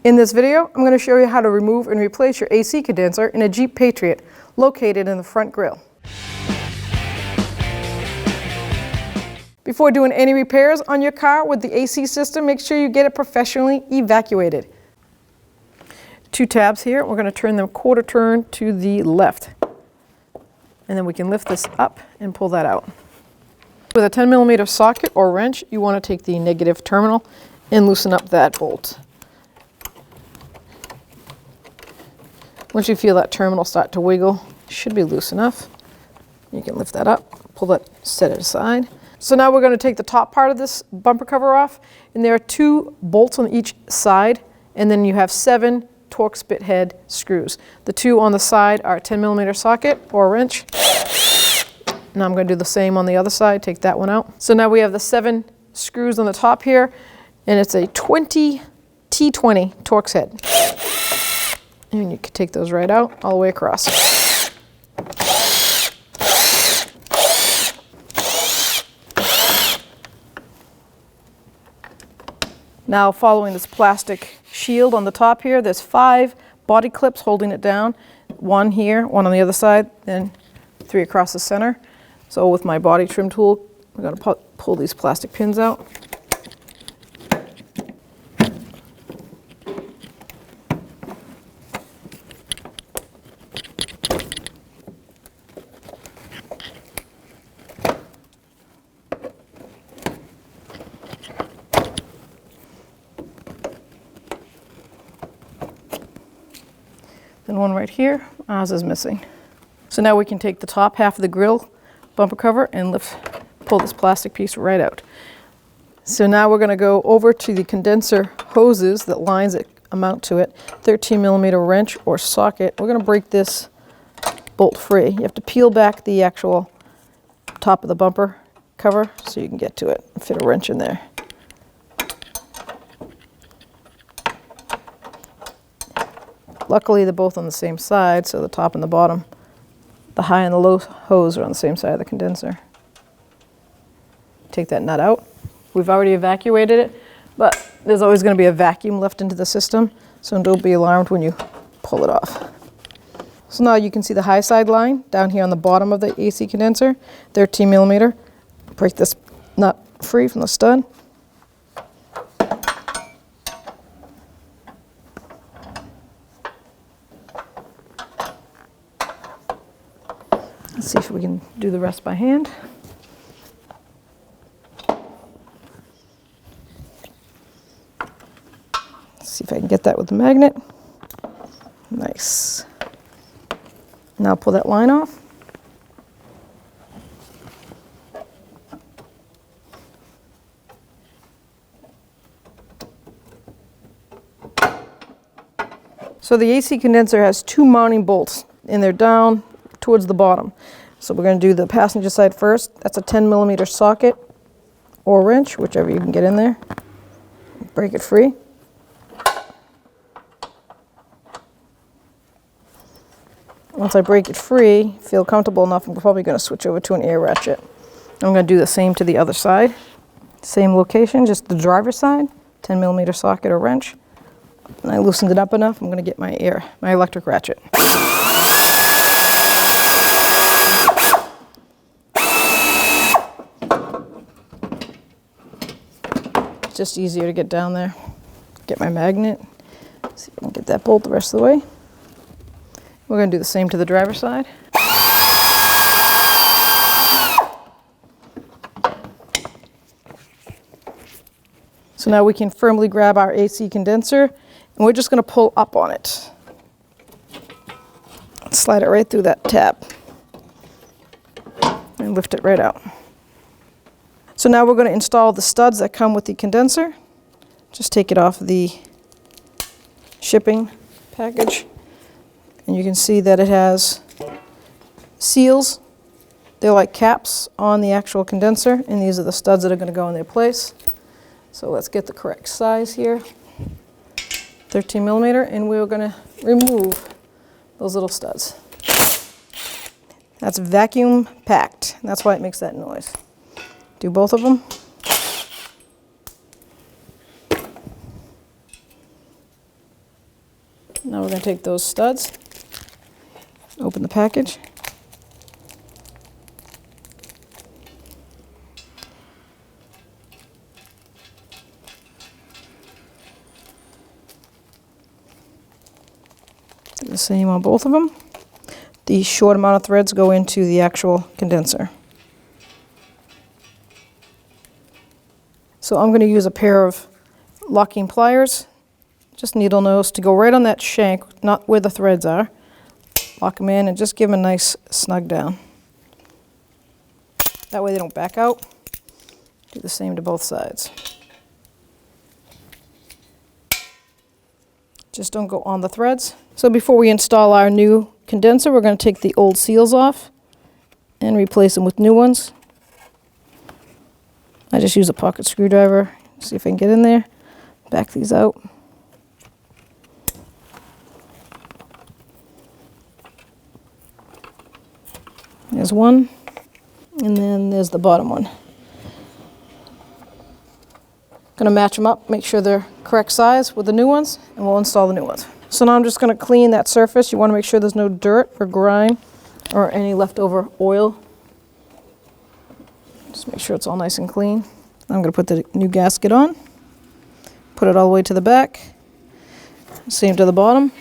In this video, I'm going to show you how to remove and replace your AC condenser in a Jeep Patriot located in the front grille. Before doing any repairs on your car with the AC system, make sure you get it professionally evacuated. Two tabs here, we're going to turn them quarter turn to the left. And then we can lift this up and pull that out. With a 10mm socket or wrench, you want to take the negative terminal and loosen up that bolt. Once you feel that terminal start to wiggle, it should be loose enough. You can lift that up, pull that, set it aside. So now we're going to take the top part of this bumper cover off, and there are 2 bolts on each side, and then you have 7 Torx bit head screws. The 2 on the side are a 10mm socket or wrench. Now I'm going to do the same on the other side, take that one out. So now we have the 7 screws on the top here, and it's a T20 Torx head. And you can take those right out, all the way across. Now, following this plastic shield on the top here, there's 5 body clips holding it down. 1 here, 1 on the other side, then 3 across the center. So with my body trim tool, I'm going to pull these plastic pins out. And 1 right here, ours is missing. So now we can take the top half of the grille bumper cover and pull this plastic piece right out. So now we're going to go over to the condenser hoses that lines that mount to it, 13mm wrench or socket. We're going to break this bolt free. You have to peel back the actual top of the bumper cover so you can get to it and fit a wrench in there. Luckily, they're both on the same side, so the top and the bottom, the high and the low hose are on the same side of the condenser. Take that nut out. We've already evacuated it, but there's always going to be a vacuum left into the system, so don't be alarmed when you pull it off. So now you can see the high side line down here on the bottom of the AC condenser, 13mm. Break this nut free from the stud. Let's see if we can do the rest by hand. Let's see if I can get that with the magnet. Nice. Now pull that line off. So the AC condenser has 2 mounting bolts, and they're down towards the bottom. So we're going to do the passenger side first. That's a 10mm socket or wrench, whichever you can get in there. Break it free. Once I break it free, feel comfortable enough, I'm probably going to switch over to an air ratchet. I'm going to do the same to the other side. Same location, just the driver's side, 10mm socket or wrench. And I loosened it up enough, I'm going to get my electric ratchet. Just easier to get down there. Get my magnet. See if I can get that bolt the rest of the way. We're going to do the same to the driver's side. So now we can firmly grab our AC condenser, and we're just going to pull up on it. Slide it right through that tab and lift it right out. So now we're going to install the studs that come with the condenser. Just take it off the shipping package, and you can see that it has seals. They're like caps on the actual condenser, and these are the studs that are going to go in their place. So let's get the correct size here. 13mm, and we're going to remove those little studs. That's vacuum packed, and that's why it makes that noise. Do both of them. Now we're going to take those studs, open the package. Do the same on both of them. The short amount of threads go into the actual condenser. So I'm going to use a pair of locking pliers, just needle nose, to go right on that shank, not where the threads are. Lock them in and just give them a nice snug down. That way they don't back out. Do the same to both sides. Just don't go on the threads. So before we install our new condenser, we're going to take the old seals off and replace them with new ones. I just use a pocket screwdriver, see if I can get in there, back these out. There's one, and then there's the bottom one. Gonna match them up, make sure they're correct size with the new ones, and we'll install the new ones. So now I'm just gonna clean that surface. You wanna make sure there's no dirt or grime or any leftover oil. Just make sure it's all nice and clean. I'm gonna put the new gasket on, put it all the way to the back, same to the bottom.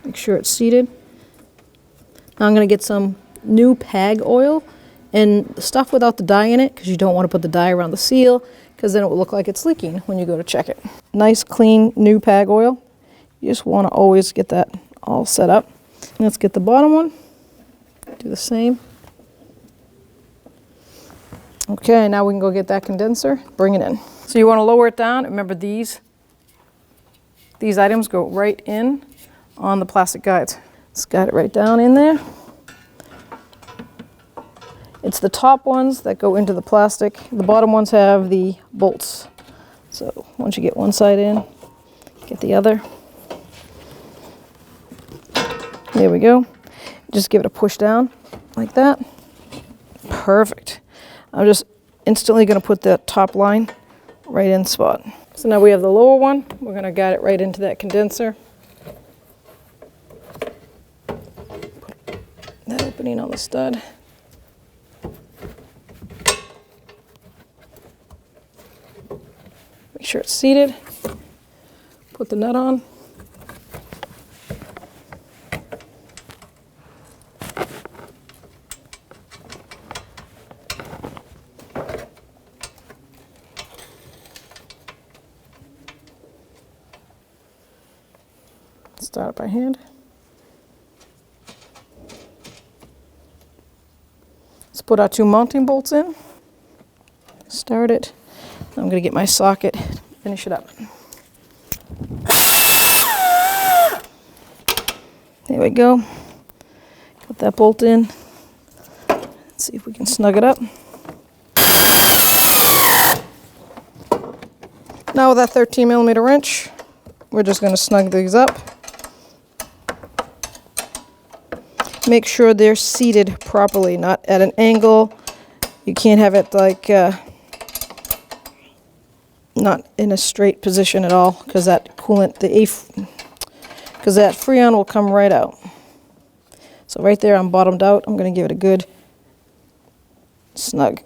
Make sure it's seated. Now I'm gonna get some new PAG oil and stuff without the dye in it, because you don't want to put the dye around the seal, because then it will look like it's leaking when you go to check it. Nice clean new PAG oil. You just want to always get that all set up. Let's get the bottom one. Do the same. Okay, now we can go get that condenser, bring it in. So you want to lower it down. Remember these items go right in on the plastic guides. Let's guide it right down in there. It's the top ones that go into the plastic. The bottom ones have the bolts. So once you get one side in, get the other. There we go. Just give it a push down like that. Perfect. I'm just instantly going to put the top line right in spot. So now we have the lower one. We're going to guide it right into that condenser. Put that opening on the stud. Make sure it's seated. Put the nut on. Start it by hand. Let's put our two mounting bolts in. Start it. I'm going to get my socket, finish it up. There we go. Put that bolt in. Let's see if we can snug it up. Now with that 13mm wrench, we're just going to snug these up. Make sure they're seated properly, not at an angle. You can't have it like not in a straight position at all, because that coolant, because that Freon will come right out. So right there, I'm bottomed out. I'm going to give it a good snug.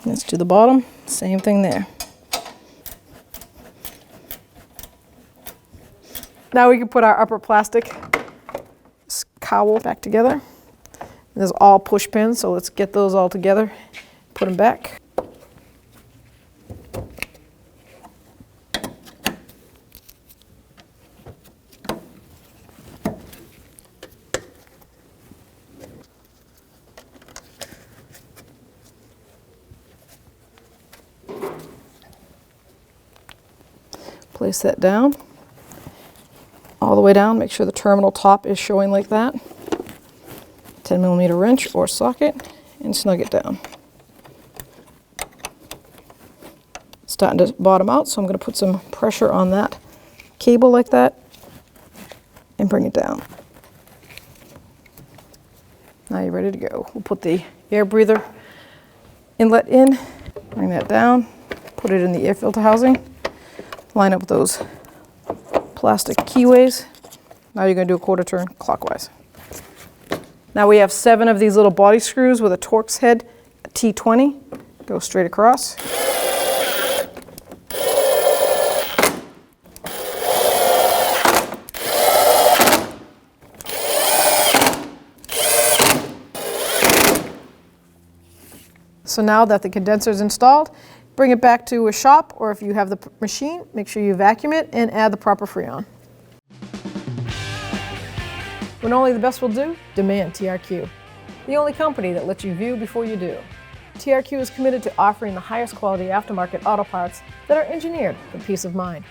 Let's do the bottom. Same thing there. Now we can put our upper plastic cowl back together. There's all push pins, so let's get those all together. Put them back. Place that down, all the way down. Make sure the terminal top is showing like that. 10mm wrench or socket, and snug it down. It's starting to bottom out, so I'm going to put some pressure on that cable like that and bring it down. Now you're ready to go. We'll put the air breather inlet in, bring that down, put it in the air filter housing. line up those plastic keyways. Now you're going to do a quarter turn clockwise. Now we have 7 of these little body screws with a Torx head, a T20. Go straight across. So now that the condenser is installed, bring it back to a shop, or if you have the machine, make sure you vacuum it and add the proper Freon. When only the best will do, demand TRQ. The only company that lets you view before you do. TRQ is committed to offering the highest quality aftermarket auto parts that are engineered for peace of mind.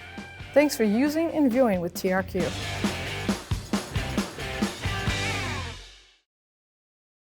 Thanks for using and viewing with TRQ.